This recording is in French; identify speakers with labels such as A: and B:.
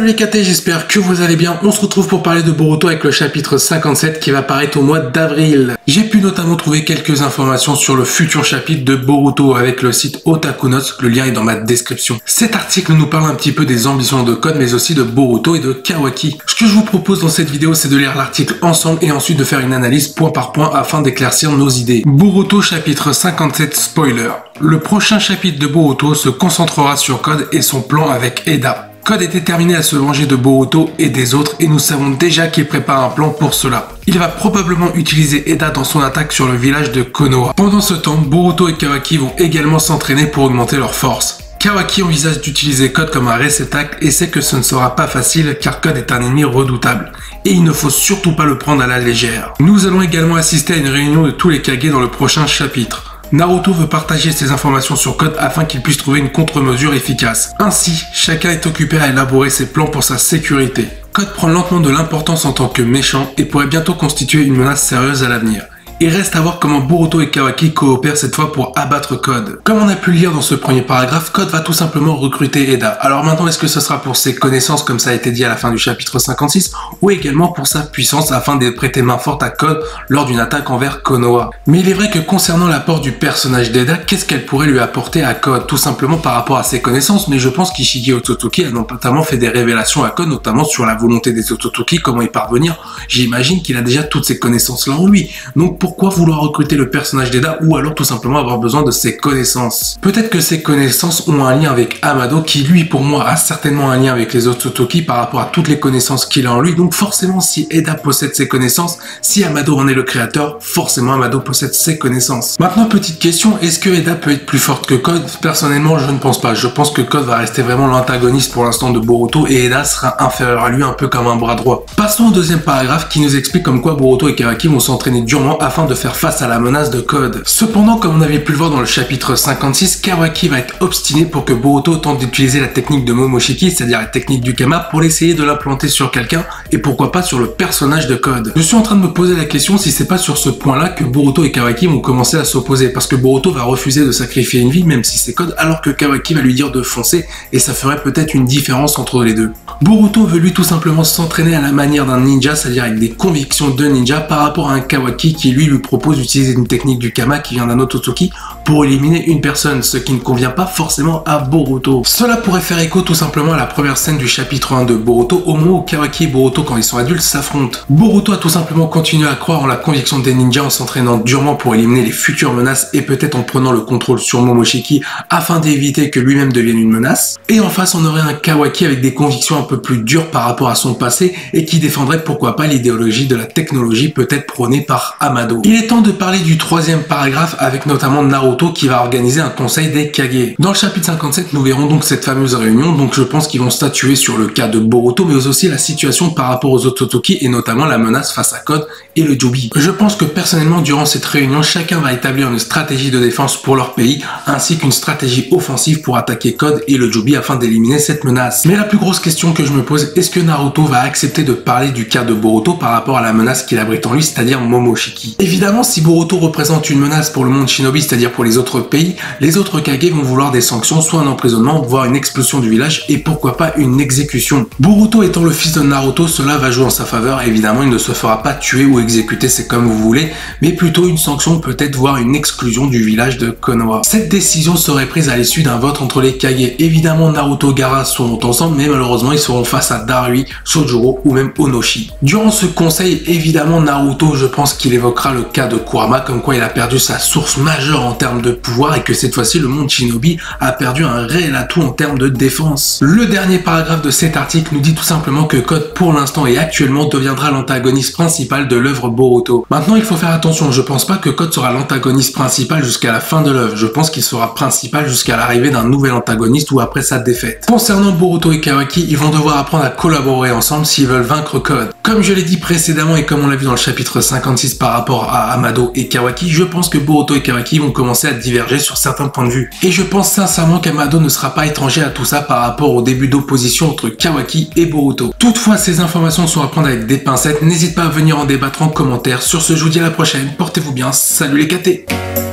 A: Salut les KT, j'espère que vous allez bien. On se retrouve pour parler de Boruto avec le chapitre 57 qui va paraître au mois d'avril. J'ai pu notamment trouver quelques informations sur le futur chapitre de Boruto avec le site Otaku Notes, le lien est dans ma description. Cet article nous parle un petit peu des ambitions de Code mais aussi de Boruto et de Kawaki. Ce que je vous propose dans cette vidéo, c'est de lire l'article ensemble et ensuite de faire une analyse point par point afin d'éclaircir nos idées. Boruto chapitre 57 spoiler. Le prochain chapitre de Boruto se concentrera sur Code et son plan avec Eda. Code est déterminé à se venger de Boruto et des autres et nous savons déjà qu'il prépare un plan pour cela. Il va probablement utiliser Eda dans son attaque sur le village de Konoha. Pendant ce temps, Boruto et Kawaki vont également s'entraîner pour augmenter leur force. Kawaki envisage d'utiliser Code comme un réceptacle et sait que ce ne sera pas facile car Code est un ennemi redoutable. Et il ne faut surtout pas le prendre à la légère. Nous allons également assister à une réunion de tous les Kage dans le prochain chapitre. Naruto veut partager ses informations sur Code afin qu'il puisse trouver une contre-mesure efficace. Ainsi, chacun est occupé à élaborer ses plans pour sa sécurité. Code prend lentement de l'importance en tant que méchant et pourrait bientôt constituer une menace sérieuse à l'avenir. Il reste à voir comment Boruto et Kawaki coopèrent cette fois pour abattre Code. Comme on a pu le lire dans ce premier paragraphe, Code va tout simplement recruter Eda. Alors maintenant, est-ce que ce sera pour ses connaissances comme ça a été dit à la fin du chapitre 56 ou également pour sa puissance afin de prêter main forte à Code lors d'une attaque envers Konoha? Mais il est vrai que concernant l'apport du personnage d'Eda, qu'est-ce qu'elle pourrait lui apporter à Code? Tout simplement par rapport à ses connaissances, mais je pense qu'Ishigi Otsutsuki a notamment fait des révélations à Code, notamment sur la volonté des Otsutsuki, comment y parvenir. J'imagine qu'il a déjà toutes ces connaissances-là en lui. Donc pourquoi vouloir recruter le personnage d'Eda ou alors tout simplement avoir besoin de ses connaissances? Peut-être que ces connaissances ont un lien avec Amado qui lui pour moi a certainement un lien avec les Otsutsuki par rapport à toutes les connaissances qu'il a en lui. Donc forcément si Eda possède ses connaissances, si Amado en est le créateur, forcément Amado possède ses connaissances. Maintenant petite question, est-ce que Eda peut être plus forte que Code? Personnellement je ne pense pas. Je pense que Code va rester vraiment l'antagoniste pour l'instant de Boruto et Eda sera inférieur à lui un peu comme un bras droit. Passons au deuxième paragraphe qui nous explique comme quoi Boruto et Kawaki vont s'entraîner durement afin de faire face à la menace de Code. Cependant, comme on avait pu le voir dans le chapitre 56, Kawaki va être obstiné pour que Boruto tente d'utiliser la technique de Momoshiki, c'est-à-dire la technique du Kama, pour essayer de l'implanter sur quelqu'un et pourquoi pas sur le personnage de Code. Je suis en train de me poser la question si c'est pas sur ce point-là que Boruto et Kawaki vont commencer à s'opposer, parce que Boruto va refuser de sacrifier une vie, même si c'est Code, alors que Kawaki va lui dire de foncer et ça ferait peut-être une différence entre les deux. Boruto veut lui tout simplement s'entraîner à la manière d'un ninja, c'est-à-dire avec des convictions de ninja par rapport à un Kawaki qui lui propose d'utiliser une technique du Kama qui vient d'un Otsutsuki pour éliminer une personne, ce qui ne convient pas forcément à Boruto. Cela pourrait faire écho tout simplement à la première scène du chapitre 1 de Boruto, au moment où Kawaki et Boruto, quand ils sont adultes, s'affrontent. Boruto a tout simplement continué à croire en la conviction des ninjas en s'entraînant durement pour éliminer les futures menaces et peut-être en prenant le contrôle sur Momoshiki afin d'éviter que lui-même devienne une menace. Et en face, on aurait un Kawaki avec des convictions un peu plus dures par rapport à son passé et qui défendrait pourquoi pas l'idéologie de la technologie peut-être prônée par Amado. Il est temps de parler du troisième paragraphe avec notamment Naruto qui va organiser un conseil des Kage. Dans le chapitre 57, nous verrons donc cette fameuse réunion, donc je pense qu'ils vont statuer sur le cas de Boruto, mais aussi la situation par rapport aux Otsutsuki et notamment la menace face à Code et le Jubi. Je pense que personnellement, durant cette réunion, chacun va établir une stratégie de défense pour leur pays, ainsi qu'une stratégie offensive pour attaquer Code et le Jubi afin d'éliminer cette menace. Mais la plus grosse question que je me pose, est-ce que Naruto va accepter de parler du cas de Boruto par rapport à la menace qu'il abrite en lui, c'est-à-dire Momoshiki? Évidemment, si Boruto représente une menace pour le monde shinobi, c'est-à-dire pour les autres pays, les autres Kage vont vouloir des sanctions, soit un emprisonnement, voire une expulsion du village, et pourquoi pas une exécution. Boruto étant le fils de Naruto, cela va jouer en sa faveur, évidemment il ne se fera pas tuer ou exécuter, c'est comme vous voulez, mais plutôt une sanction, peut-être voire une exclusion du village de Konoha. Cette décision serait prise à l'issue d'un vote entre les Kage. Évidemment Naruto et Gaara seront ensemble, mais malheureusement ils seront face à Darui, Sojuro ou même Onoshi. Durant ce conseil, évidemment Naruto, je pense qu'il évoquera le cas de Kurama, comme quoi il a perdu sa source majeure en termes de pouvoir et que cette fois-ci le monde shinobi a perdu un réel atout en termes de défense. Le dernier paragraphe de cet article nous dit tout simplement que Code pour l'instant et actuellement deviendra l'antagoniste principal de l'œuvre Boruto. Maintenant il faut faire attention, je pense pas que Code sera l'antagoniste principal jusqu'à la fin de l'œuvre, je pense qu'il sera principal jusqu'à l'arrivée d'un nouvel antagoniste ou après sa défaite. Concernant Boruto et Kawaki, ils vont devoir apprendre à collaborer ensemble s'ils veulent vaincre Code. Comme je l'ai dit précédemment et comme on l'a vu dans le chapitre 56 par rapport à Amado et Kawaki, je pense que Boruto et Kawaki vont commencer à diverger sur certains points de vue. Et je pense sincèrement qu'Amado ne sera pas étranger à tout ça par rapport au début d'opposition entre Kawaki et Boruto. Toutefois, ces informations sont à prendre avec des pincettes, n'hésite pas à venir en débattre en commentaire. Sur ce, je vous dis à la prochaine, portez-vous bien, salut les KT.